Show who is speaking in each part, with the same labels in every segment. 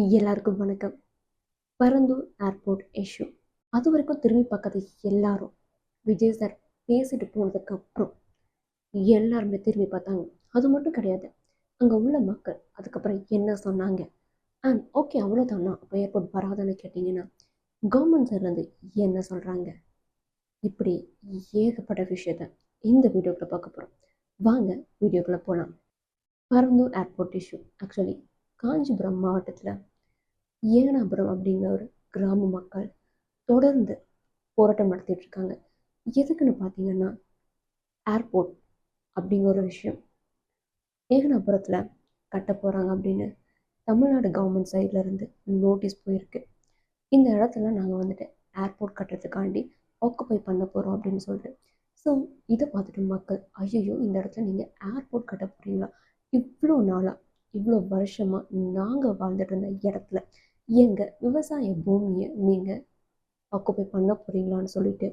Speaker 1: எல்லாருக்கும் வணக்கம். Parandur airport issue. அது வரைக்கும் திரும்பி பார்க்காத எல்லாரும் விஜய் சார் பேசிட்டு போனதுக்கு அப்புறம் எல்லாருமே திரும்பி பார்த்தாங்க. அது மட்டும் கிடையாது, அங்கே உள்ள மக்கள் அதுக்கப்புறம் என்ன சொன்னாங்க. அண்ட் ஓகே அவ்வளோதானா, அப்போ ஏர்போர்ட் வராதுன்னு கேட்டிங்கன்னா கவர்மெண்ட் சைட்லேருந்து என்ன சொல்கிறாங்க, இப்படி ஏகப்பட்ட விஷயத்த இந்த வீடியோக்குள்ளே பார்க்க போகிறோம். வாங்க வீடியோக்குள்ளே போகலாம். Parandur airport issue actually Kanchipuram மாவட்டத்தில் ஏகனாபுரம் அப்படிங்கிற ஒரு கிராம மக்கள் தொடர்ந்து போராட்டம் நடத்திட்டு இருக்காங்க. எதுக்குன்னு பார்த்தீங்கன்னா, ஏர்போர்ட் அப்படிங்கிற ஒரு விஷயம் ஏகனாபுரத்தில் கட்ட போகிறாங்க அப்படின்னு தமிழ்நாடு கவர்மெண்ட் சைடில் இருந்து நோட்டீஸ் போயிருக்கு. இந்த இடத்துல நாங்கள் வந்துட்டு ஏர்போர்ட் கட்டுறதுக்காண்டி ஆக்குப்பை பண்ண போகிறோம் அப்படின்னு சொல்லிட்டு. ஸோ இதை பார்த்துட்டு மக்கள், ஐயோ இந்த இடத்துல நீங்கள் ஏர்போர்ட் கட்ட போகிறீங்களா, இவ்வளோ நாளாக இவ்வளோ வருஷமாக நாங்கள் வாழ்ந்துட்டு இருந்த இடத்துல எங்கள் விவசாய பூமியை நீங்கள் ஆக்குப்பை பண்ண போகிறீங்களான்னு சொல்லிட்டு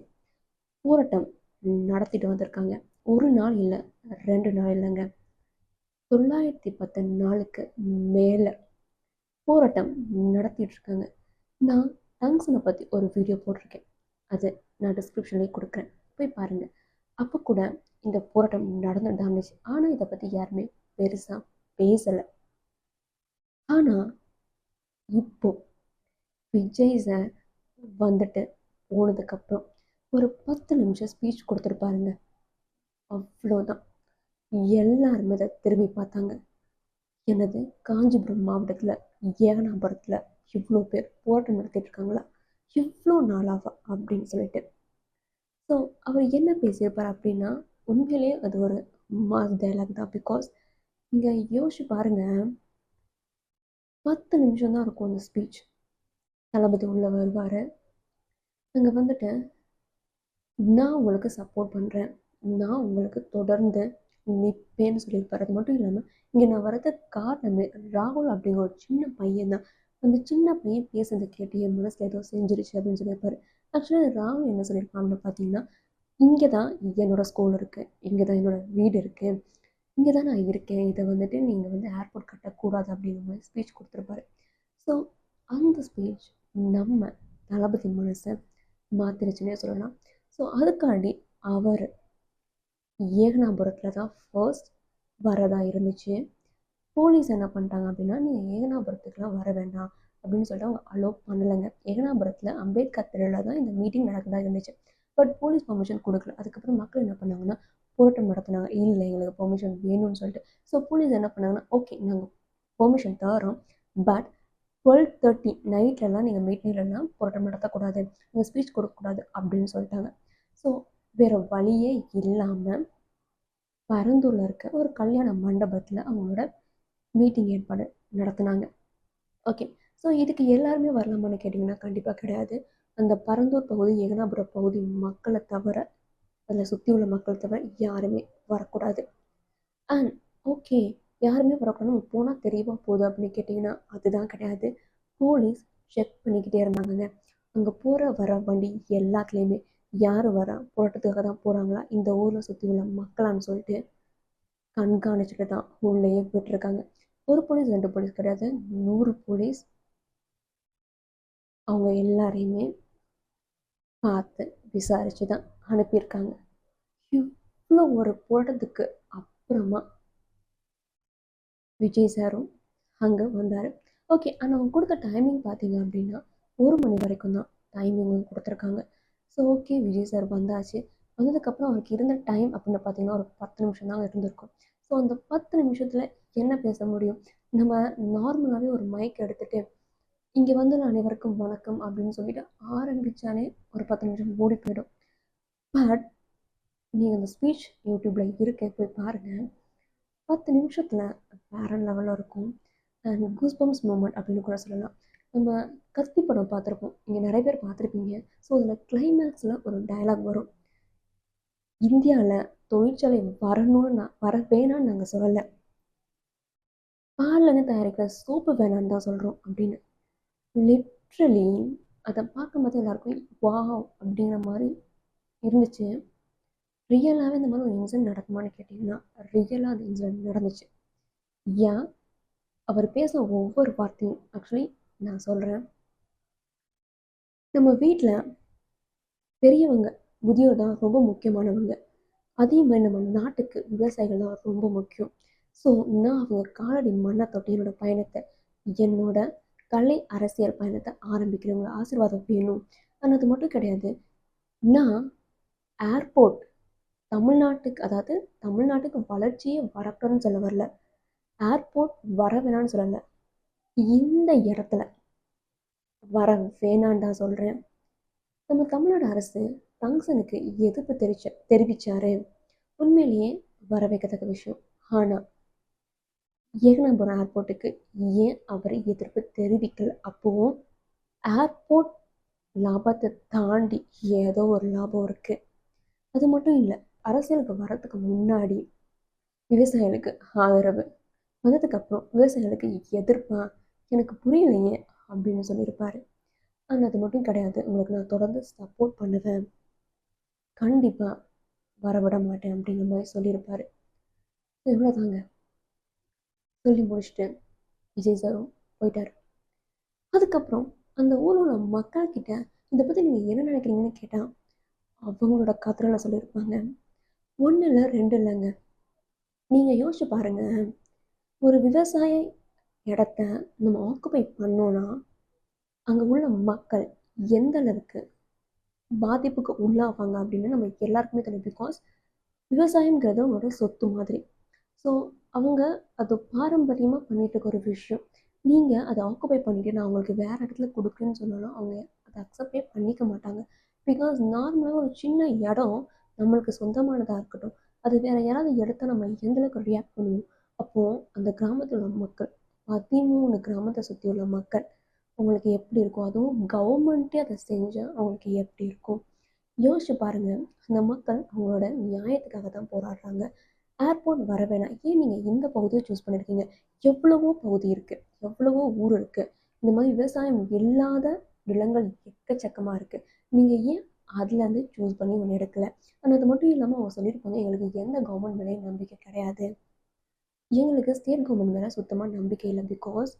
Speaker 1: போராட்டம் நடத்திட்டு வந்திருக்காங்க. ஒரு நாள் இல்லை, 2 நாள் இல்லைங்க, 910 நாளுக்கு மேலே போராட்டம் நடத்திட்டு இருக்காங்க. நான் டங்ஸனை பற்றி ஒரு வீடியோ போட்டிருக்கேன், அது நான் டிஸ்கிரிப்ஷன்லேயே கொடுக்குறேன், போய் பாருங்கள். அப்போ கூட இந்த போராட்டம் நடந்துட்டு தான் இருந்துச்சு. ஆனால் இதை பற்றி யாருமே பெருசாக பேசலை. ஆனால் இப்போ விஜய் சார் வந்துட்டு போனதுக்கப்புறம் ஒரு 10 நிமிஷம் ஸ்பீச் கொடுத்துருப்பாருங்க, அவ்வளோதான். எல்லாருமே அதை திரும்பி பார்த்தாங்க. எனது காஞ்சிபுரம் மாவட்டத்தில் ஏகனாபுரத்தில் இவ்வளோ பேர் போராட்டம் நடத்திட்டு இருக்காங்களா, இவ்வளோ நாளாவா அப்படின்னு சொல்லிட்டு. ஸோ அவர் என்ன பேசியிருப்பார் அப்படின்னா, உண்மையிலேயே அது ஒரு மாஸ் டைலாக் தான். பிகாஸ் நீங்கள் யோசிச்சு பாருங்கள், 10 நிமிஷம் தான் இருக்கும் அந்த ஸ்பீச். தளபதி உள்ள வருவார், அங்கே வந்துட்டு நான் உங்களுக்கு சப்போர்ட் பண்ணுறேன், நான் உங்களுக்கு தொடர்ந்து நிற்பேன்னு சொல்லியிருப்பார். அது மட்டும் இல்லாமல் இங்கே நான் வரதுக்கு காரணமே ராகுல் அப்படிங்கிற ஒரு சின்ன பையன் தான். அந்த சின்ன பையன் பேசுறதை கேட்டு என் மனசில் ஏதோ செஞ்சிருச்சு அப்படின்னு சொல்லியிருப்பார். ஆக்சுவலாக ராகுல் என்ன சொல்லியிருப்பான்னு பார்த்தீங்கன்னா, இங்கே தான் என்னோடய ஸ்கூல் இருக்குது, இங்கே தான் என்னோடய வீடு இருக்குது, இங்கே தான் நான் இருக்கேன், இதை வந்துட்டு நீங்கள் வந்து ஏர்போர்ட் கட்டக்கூடாது அப்படிங்கிற மாதிரி ஸ்பீச் கொடுத்துருப்பாரு. ஸோ அந்த ஸ்பீச் நம்ம தளபதி மனசை மாற்றிருச்சுன்னே சொல்லலாம். ஸோ அதுக்காண்டி அவர் ஏகனாபுரத்தில் தான் ஃபர்ஸ்ட் வரதா இருந்துச்சு. போலீஸ் என்ன பண்ணிட்டாங்க அப்படின்னா, நீங்கள் ஏகனாபுரத்துக்குலாம் வர வேண்டாம் அப்படின்னு சொல்லிட்டு அவங்க அலோவ் பண்ணலைங்க. ஏகனாபுரத்தில் அம்பேத்கர் தெருவில் தான் இந்த மீட்டிங் நடக்கிறதா இருந்துச்சு. பட் போலீஸ் பெர்மிஷன் கொடுக்கல. அதுக்கப்புறம் மக்கள் என்ன பண்ணாங்கன்னா போராட்டம் நடத்தினாங்க, இல்லை எங்களுக்கு பெர்மிஷன் வேணும்னு சொல்லிட்டு. ஸோ போலீஸ் என்ன பண்ணாங்கன்னா, ஓகே நாங்கள் பெர்மிஷன் தரோம், பட் 12:30 நைட்லலாம் நீங்கள் மீட்டிங்லலாம் போராட்டம் நடத்தக்கூடாது, நீங்கள் ஸ்பீச் கொடுக்கக்கூடாது அப்படின்னு சொல்லிட்டாங்க. ஸோ வேறு வழியே இல்லாமல் பரந்தூரில் இருக்க ஒரு கல்யாண மண்டபத்தில் அவங்களோட மீட்டிங் ஏற்பாடு நடத்தினாங்க. ஓகே, ஸோ இதுக்கு எல்லாருமே வரலாமான்னு கேட்டிங்கன்னா கண்டிப்பாக கிடையாது. அந்த பரந்தூர் பகுதி ஏகனாபுரம் பகுதி மக்களை தவிர, அதில் சுற்றி உள்ள மக்கள் தவிர யாருமே வரக்கூடாது. அண்ட் ஓகே யாருமே வரக்கூடாது போனால் தெரியவா போகுது அப்படின்னு கேட்டிங்கன்னா அதுதான் கிடையாது. போலீஸ் செக் பண்ணிக்கிட்டே இருந்தாங்கங்க. அங்கே போகிற வர வண்டி எல்லாத்துலேயுமே யார் வரா, போராட்டத்துக்காக தான் போகிறாங்களா, இந்த ஊரில் சுற்றி உள்ள மக்களான்னு சொல்லிட்டு கண்காணிச்சுட்டு தான் உள்ளேயே விட்டுருக்காங்க. ஒரு போலீஸ் 2 போலீஸ் கிடையாது, 100 போலீஸ் அவங்க எல்லாரையுமே பார்த்து விசாரித்து தான் அனுப்பியிருக்காங்க. இவ்வளோ ஒரு போராட்டத்துக்கு அப்புறமா விஜய் சாரும் அங்கே வந்தார். ஓகே, ஆனால் அவங்க கொடுத்த டைமிங் பார்த்தீங்க அப்படின்னா 1 மணி வரைக்கும் தான் டைமிங் கொடுத்துருக்காங்க. ஸோ ஓகே விஜய் சார் வந்தாச்சு. வந்ததுக்கப்புறம் அவருக்கு இருந்த டைம் அப்படின்னு பார்த்தீங்கன்னா ஒரு 10 நிமிஷம் தான் இருந்திருக்கும். ஸோ அந்த 10 நிமிஷத்தில் என்ன பேச முடியும்? நம்ம நார்மலாகவே ஒரு மைக் எடுத்துகிட்டு இங்கே வந்து அனைவருக்கும் வணக்கம் அப்படின்னு சொல்லிட்டு ஆரம்பித்தாலே ஒரு 10 நிமிஷம் ஓடி போயிடும். பட் நீங்கள் அந்த ஸ்பீச் யூடியூப்பில் இருக்க போய் பாருங்கள், 10 நிமிஷத்தில் வேறு லெவலில் இருக்கும். அண்ட் கூஸ்பம்ஸ் மூமெண்ட் அப்படின்னு கூட சொல்லலாம். நம்ம கத்தி படம் பார்த்துருப்போம், இங்கே நிறைய பேர் பார்த்துருப்பீங்க. ஸோ அதில் கிளைமேக்ஸில் ஒரு டயலாக் வரும், இந்தியாவில் தொழிற்சாலை வரணும்னு வர வேணான்னு நாங்கள் சொல்லலை, பால்லேருந்து தயாரிக்கிற சோப்பு வேணான்னு தான் சொல்கிறோம் அப்படின்னு. லிட்ரலி அதை பார்க்கும்போது எல்லாருக்கும் வாவ் அப்படிங்கிற மாதிரி இருந்துச்சு. ரியலாகவே இந்த மாதிரி ஒரு இன்சிடென்ட் நடக்குமான்னு கேட்டிங்கன்னா ரியலாக அந்த இன்சிடென்ட் நடந்துச்சு. ஏன் அவர் பேசின ஒவ்வொரு வார்த்தையும் ஆக்சுவலி நான் சொல்கிறேன், நம்ம வீட்டில் பெரியவங்க, முதியோர் தான் ரொம்ப முக்கியமானவங்க. அதே மாதிரி நம்ம நாட்டுக்கு விவசாயிகள் தான் ரொம்ப முக்கியம். ஸோ நான் அவங்க காலடி மண்ணை தொட்டு என்னோட பயணத்தை, என்னோட கலை அரசியல் பயணத்தை ஆரம்பிக்கிறவங்க ஆசீர்வாதம் வேணும். ஆனால் அது மட்டும் கிடையாது. நான் ஏர்போர்ட் தமிழ்நாட்டுக்கு, அதாவது தமிழ்நாட்டுக்கு வளர்ச்சியே வரக்கூடாதுன்னு சொல்ல வரல, ஏர்போர்ட் வர வேணான்னு சொல்லலை, இந்த இடத்துல வர வேணான்னு தான் சொல்கிறேன். நம்ம தமிழ்நாடு அரசு டங்ஷனுக்கு எதிர்ப்பு தெரிவிச்சாரு. உண்மையிலேயே வரவேற்கத்தக்க விஷயம். ஆனால் ஏகனாபுரம் ஏர்போர்ட்டுக்கு ஏன் அவர் எதிர்ப்பு தெரிவிக்கல? அப்போது ஏர்போர்ட் லாபத்தை தாண்டி ஏதோ ஒரு லாபம் இருக்குது. அது மட்டும் இல்லை, அரசியலுக்கு வர்றதுக்கு முன்னாடி விவசாயிகளுக்கு ஆதரவு, வந்ததுக்கப்புறம் விவசாயிகளுக்கு எதிர்ப்பா, எனக்கு புரியலையே அப்படின்னு சொல்லியிருப்பாரு. ஆனால் அது மட்டும் கிடையாது, உங்களுக்கு நான் தொடர்ந்து சப்போர்ட் பண்ணுவேன், கண்டிப்பாக வரவிட மாட்டேன் அப்படிங்கிற மாதிரி சொல்லியிருப்பாரு. இவ்வளோதாங்க. சொல்லி முடிச்சுட்டு விஜய் சாரும் போயிட்டார். அதுக்கப்புறம் அந்த ஊரில் உள்ள மக்கள்கிட்ட இதை பற்றி நீங்கள் என்ன நினைக்கிறீங்கன்னு கேட்டால் அவங்களோட கதையில் சொல்லியிருப்பாங்க. ஒன்று இல்லை, ரெண்டு இல்லைங்க. நீங்கள் யோசிச்சு பாருங்கள், ஒரு விவசாய இடத்த நம்ம ஆக்குபை பண்ணோன்னா அங்கே உள்ள மக்கள் எந்த அளவுக்கு பாதிப்புக்கு உள்ளாவாங்க அப்படின்னு நம்ம எல்லாருக்குமே தெரியும். பிகாஸ் விவசாயம்ங்கிறது அவங்களோட சொத்து மாதிரி. ஸோ அவங்க அது பாரம்பரியமாக பண்ணிட்டு இருக்க ஒரு விஷயம். நீங்கள் அதை ஆக்குபை பண்ணிவிட்டு நான் அவங்களுக்கு வேறு இடத்துல கொடுக்குறேன்னு சொன்னாலும் அவங்க அதை அக்செப்டே பண்ணிக்க மாட்டாங்க. பிகாஸ் நார்மலாக ஒரு சின்ன இடம் நம்மளுக்கு சொந்தமானதாக இருக்கட்டும், அது வேறு யாராவது எடுத்தால் நம்ம எந்தளவுக்கு ரியாக்ட் பண்ணுவோம். அப்போது அந்த கிராமத்தில் உள்ள மக்கள், 13 கிராமத்தை சுற்றி உள்ள மக்கள் அவங்களுக்கு எப்படி இருக்கும்? அதுவும் கவர்மெண்ட்டே அதை செஞ்சால் அவங்களுக்கு எப்படி இருக்கும்? யோசிச்சு பாருங்கள். அந்த மக்கள் அவங்களோட நியாயத்துக்காக தான் போராடுறாங்க. ஏர்போர்ட் வர வேணாம், ஏன் நீங்கள் இந்த பகுதியை சூஸ் பண்ணியிருக்கீங்க? எவ்வளவோ பகுதி இருக்குது, எவ்வளவோ ஊர் இருக்குது, இந்த மாதிரி விவசாயம் இல்லாத நிலங்கள் எக்கச்சக்கமாக இருக்குது. நீங்கள் ஏன் அதுலேருந்து சூஸ் பண்ணி ஒன்று எடுக்கலை? ஆனால் அது மட்டும் இல்லாமல் அவங்க சொல்லியிருப்பாங்க, எங்களுக்கு எந்த கவர்மெண்ட் மேலேயும் நம்பிக்கை கிடையாது, எங்களுக்கு ஸ்டேட் கவர்மெண்ட் மேலே சுத்தமாக நம்பிக்கை இல்லை. பிகாஸ்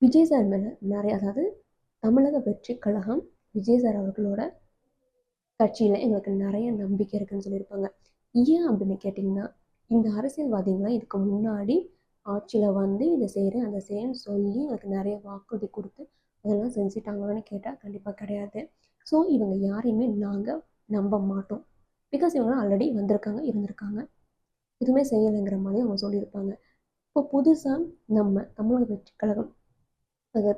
Speaker 1: விஜய் சார் மேலே நிறைய, அதாவது தமிழக வெற்றி கழகம் விஜய் சார் அவர்களோட கட்சியில் எங்களுக்கு நிறைய நம்பிக்கை இருக்குதுன்னு சொல்லியிருப்பாங்க. ஏன் அப்படின்னு கேட்டிங்கன்னா, இந்த அரசியல்வாதிகள்லாம் இதுக்கு முன்னாடி ஆட்சியில் வந்து இதை செய்கிறேன் அதை செய்கிறேன்னு சொல்லி எங்களுக்கு நிறைய வாக்குறுதி கொடுத்து அதெல்லாம் செஞ்சுட்டாங்களான்னு கேட்டால் கண்டிப்பாக கிடையாது. ஸோ இவங்க யாரையுமே நாங்கள் நம்ப மாட்டோம். பிகாஸ் இவங்க ஆல்ரெடி வந்திருக்காங்க, இருந்திருக்காங்க, எதுவுமே செய்யலைங்கிற மாதிரி அவங்க சொல்லியிருப்பாங்க. இப்போ புதுசாக நம்ம தமிழக வெற்றி கழகம்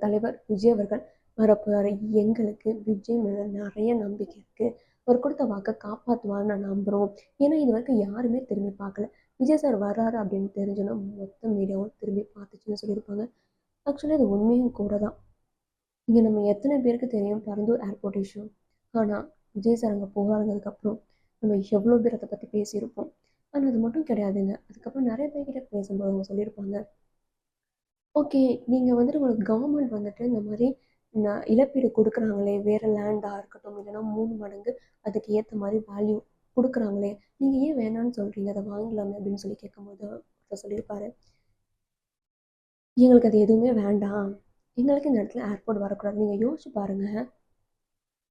Speaker 1: தலைவர் விஜய் அவர்கள் வரப்போகிறாரு. எங்களுக்கு விஜய் மேலே நிறைய நம்பிக்கை இருக்குது. அவர் கொடுத்த வாக்கை காப்பாற்றுவார்னு நான் நம்புகிறோம். ஏன்னா இது வரைக்கும் யாருமே திரும்பி பார்க்கல. விஜய் சார் வர்றாரு அப்படின்னு தெரிஞ்சோன்னா மொத்த மீடியாவும் திரும்பி பார்த்துச்சுன்னு சொல்லியிருப்பாங்க. ஆக்சுவலி அது உண்மையும் கூட தான். இங்கே நம்ம எத்தனை பேருக்கு தெரியும் பரந்தூர் ஏர்போர்ட் இஷ்யூ? ஆனால் விஜய் சார் அங்கே போகாதுங்கிறதுக்கப்புறம் நம்ம எவ்வளோ பேர் அதை பற்றி பேசியிருப்போம். ஆனால் அது மட்டும் கிடையாதுங்க. அதுக்கப்புறம் நிறைய பேர்கிட்ட பேசும்போது அவங்க சொல்லியிருப்பாங்க, ஓகே, நீங்கள் வந்துட்டு உங்களுக்கு கவர்மெண்ட் வந்துட்டு இந்த மாதிரி இழப்பீடு கொடுக்குறாங்களே, வேறு லேண்டாக இருக்கட்டும், இல்லைன்னா 3 மடங்கு அதுக்கு ஏற்ற மாதிரி வேல்யூ கொடுக்குறாங்களே, நீங்கள் ஏன் வேணான்னு சொல்கிறீங்க, அதை வாங்கலாமே அப்படின்னு சொல்லி கேட்கும்போது அவர் சொல்லியிருப்பாரு, எங்களுக்கு அது எதுவுமே வேண்டாம், எங்களுக்கு இந்த இடத்துல ஏர்போர்ட் வரக்கூடாது. நீங்கள் யோசிச்சு பாருங்கள்,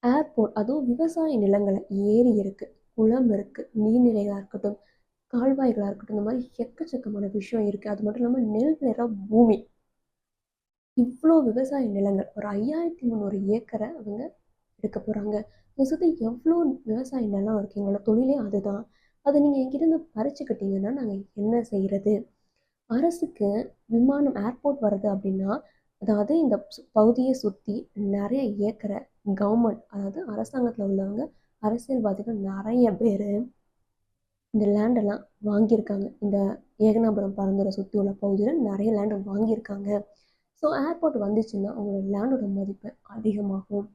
Speaker 1: ஏர்போர்ட் அதுவும் விவசாய நிலங்களை, ஏரி இருக்குது, குளம் இருக்குது, நீர்நிலைகளாக இருக்கட்டும், கால்வாய்களாக இருக்கட்டும், இந்த மாதிரி எக்கச்சக்கமான விஷயம் இருக்குது. அது மட்டும் இல்லாமல் நெல் நிற பூமி, இவ்வளோ விவசாய நிலங்கள், ஒரு 5300 ஏக்கரை அவங்க எடுக்க போகிறாங்க. இதை சுற்றி எவ்வளோ விவசாய நிலம் இருக்குது, எங்களோட தொழிலே அதுதான். அதை நீங்கள் என்கிட்ட பறிச்சுக்கிட்டீங்கன்னா நாங்கள் என்ன செய்கிறது? அரசுக்கு விமானம் ஏர்போர்ட் வருது அப்படின்னா, அதாவது இந்த பகுதியை சுற்றி நிறைய ஏக்கரை கவர்மெண்ட், அதாவது அரசாங்கத்தில் உள்ளவங்க, அரசியல்வாதிகள் நிறைய பேர் இந்த லேண்டெல்லாம் வாங்கியிருக்காங்க. இந்த ஏகனாபுரம் பரந்தூரை சுற்றி உள்ள பகுதியில் நிறைய லேண்டை வாங்கியிருக்காங்க. ஸோ ஏர்போர்ட் வந்துச்சுன்னா அவங்களோட லேண்டோட மதிப்பு அதிகமாகும்,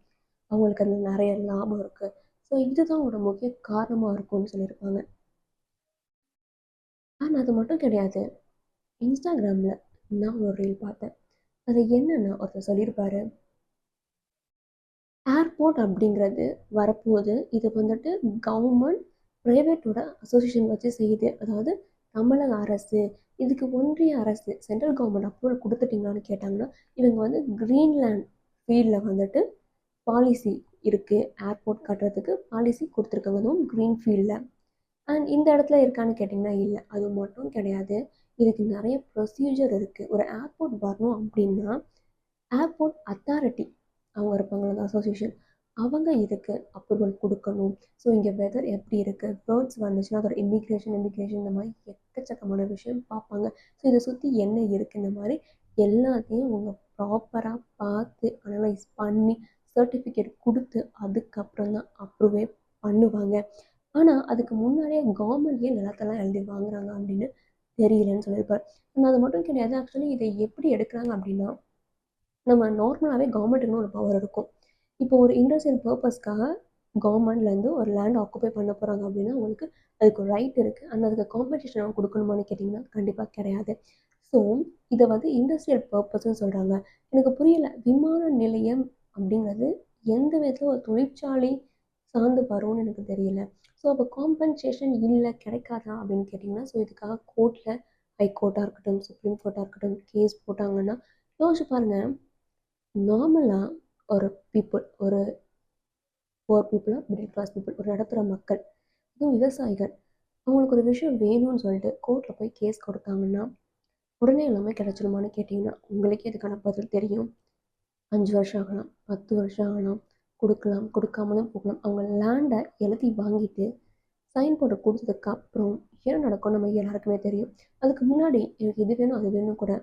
Speaker 1: அவங்களுக்கு அதில் நிறைய லாபம் இருக்குது. ஸோ இதுதான் அவங்களோட முக்கிய காரணமாக இருக்கும்னு சொல்லியிருப்பாங்க. ஆனால் அது மட்டும் கிடையாது. இன்ஸ்டாகிராமில் நான் ஒரு ரீல் பார்த்தேன். அது என்னன்னா, ஒருத்தர் சொல்லியிருப்பாரு, ஏர்போர்ட் அப்படிங்கிறது வரப்போகுது, இது வந்துட்டு கவர்மெண்ட் ப்ரைவேட்டோட அசோசியேஷன் வச்சு செய்யுது, அதாவது தமிழக அரசு இதுக்கு ஒன்றிய அரசு சென்ட்ரல் கவர்மெண்ட் அப்ரூவல் கொடுத்துட்டீங்களான்னு கேட்டாங்கன்னா இவங்க வந்து கிரீன்லேண்ட் ஃபீல்டில் வந்துட்டு பாலிசி இருக்குது, ஏர்போர்ட் கட்டுறதுக்கு பாலிசி கொடுத்துருக்காங்க, அதுவும் க்ரீன் ஃபீல்டில். அண்ட் இந்த இடத்துல இருக்கான்னு கேட்டிங்கன்னா இல்லை, அது மட்டும் கிடையாது. இதுக்கு நிறைய ப்ரொசீஜர் இருக்குது. ஒரு ஏர்போர்ட் வரணும் அப்படின்னா ஏர்போர்ட் அத்தாரிட்டி அவங்க இருப்பாங்க, அந்த அசோசியேஷன், அவங்க இதுக்கு அப்ரூவல் கொடுக்கணும். ஸோ இங்கே வெதர் எப்படி இருக்குது, பேர்ட்ஸ் வந்துச்சுன்னா அதோட இமிக்ரேஷன் இந்த மாதிரி எக்கச்சக்கமான விஷயம் பார்ப்பாங்க. ஸோ இதை சுற்றி என்ன இருக்குது, இந்த மாதிரி எல்லாத்தையும் அவங்க ப்ராப்பராக பார்த்து அனலைஸ் பண்ணி சர்டிஃபிகேட் கொடுத்து அதுக்கப்புறம் தான் அப்ரூவே பண்ணுவாங்க. ஆனால் அதுக்கு முன்னாடியே கவர்மெண்ட்லேயே நிலத்தெல்லாம் எழுதி வாங்குறாங்க அப்படின்னு தெரியலன்னு சொல்லியிருப்பார். அது மட்டும் கிடையாது. ஆக்சுவலி இதை எப்படி எடுக்கிறாங்க அப்படின்னா, நம்ம நார்மலாகவே கவர்மெண்ட்டுக்குன்னு ஒரு பவர் இருக்கும். இப்போ ஒரு இண்டஸ்ட்ரியல் பர்பஸ்க்காக கவர்மெண்ட்லேருந்து ஒரு லேண்ட் ஆக்குபை பண்ண போகிறாங்க அப்படின்னா அவங்களுக்கு அதுக்கு ஒரு ரைட் இருக்குது. அந்த அதுக்கு காம்பன்சேஷன் அவங்க கொடுக்கணுமான்னு கேட்டிங்கன்னா கண்டிப்பாக கிடையாது. ஸோ இதை வந்து இண்டஸ்ட்ரியல் பர்பஸ்ன்னு சொல்கிறாங்க. எனக்கு புரியலை, விமான நிலையம் அப்படிங்கிறது எந்த விதத்தில் ஒரு தொழிற்சாலை சார்ந்து வரும்னு எனக்கு தெரியல. ஸோ அப்போ காம்பன்சேஷன் இல்லை கிடைக்காதா அப்படின்னு கேட்டிங்கன்னா, ஸோ இதுக்காக கோர்ட்டில் ஹைகோர்ட்டாக இருக்கட்டும், சுப்ரீம் கோர்ட்டாக இருக்கட்டும் கேஸ் போட்டாங்கன்னா யோசிச்சு பாருங்கள். நார்மலாக ஒரு பீப்புள், ஒரு புவர் பீப்புளாக மிடில் கிளாஸ் பீப்புள், ஒரு நடுத்தர மக்கள், அதுவும் விவசாயிகள், அவங்களுக்கு ஒரு விஷயம் வேணும்னு சொல்லிட்டு கோர்ட்டில் போய் கேஸ் கொடுத்தாங்கன்னா உடனே எல்லாமே கிடச்சிருமான்னு கேட்டிங்கன்னா உங்களுக்கே இதுக்கான பதில் தெரியும். 5 வருஷம் ஆகலாம், 10 வருஷம் ஆகலாம், கொடுக்கலாம், கொடுக்காமலும் போகலாம். அவங்க லேண்டை எழுதி வாங்கிட்டு சைன் போட்டு கொடுத்ததுக்கப்புறம் என்ன நடக்கும் நம்ம எல்லாருக்குமே தெரியும். அதுக்கு முன்னாடி எனக்கு இது வேணும் அது வேணும் கூட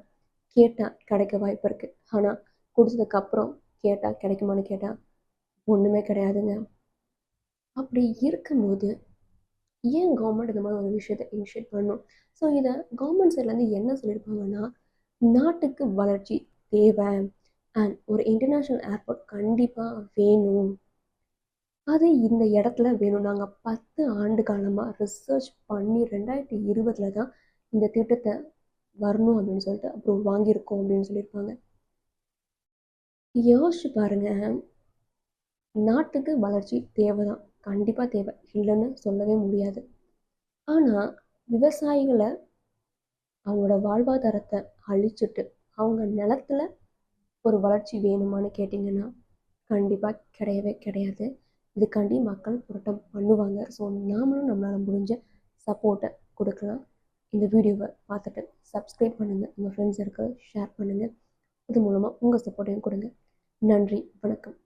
Speaker 1: கேட்டால் கிடைக்க வாய்ப்பு இருக்குது. ஆனால் கொடுத்ததுக்கப்புறம் கேட்டால் கிடைக்குமான்னு கேட்டால் ஒன்றுமே கிடையாதுங்க. அப்படி இருக்கும்போது ஏன் கவர்மெண்ட் இந்த மாதிரி ஒரு விஷயத்தை இனிஷியேட் பண்ணணும்? ஸோ இதை கவர்மெண்ட் சைட்லேருந்து என்ன சொல்லியிருப்பாங்கன்னா, நாட்டுக்கு வளர்ச்சி தேவை அண்ட் ஒரு இன்டர்நேஷ்னல் ஏர்போர்ட் கண்டிப்பாக வேணும். அது இந்த இடத்துல வேணும். நாங்கள் 10 ஆண்டு காலமாக ரிசர்ச் பண்ணி 2020 தான் இந்த திட்டத்தை வரணும் அப்படின்னு சொல்லிட்டு அப்புறம் வாங்கியிருக்கோம் அப்படின்னு சொல்லியிருப்பாங்க. யோசிச்சு பாருங்க, நாட்டுக்கு வளர்ச்சி தேவை தான், கண்டிப்பாக தேவை, இல்லைன்னு சொல்லவே முடியாது. ஆனால் விவசாயிகளை அவங்களோட வாழ்வாதாரத்தை அழிச்சிட்டு அவங்க நிலத்துல ஒரு வளர்ச்சி வேணுமான்னு கேட்டிங்கன்னா கண்டிப்பாக கிடையவே கிடையாது. இதுக்காண்டி மக்கள் போராட்டம் பண்ணுவாங்க. ஸோ நாமளும் நம்மளால் முடிஞ்ச சப்போர்ட்டை கொடுக்கலாம். இந்த வீடியோவை பார்த்துட்டு சப்ஸ்கிரைப் பண்ணுங்கள், உங்கள் ஃப்ரெண்ட்ஸ் சர்க்கிள் ஷேர் பண்ணுங்கள். இது மூலமாக உங்கள் சப்போர்ட்டையும் கொடுங்க. நன்றி, வணக்கம்.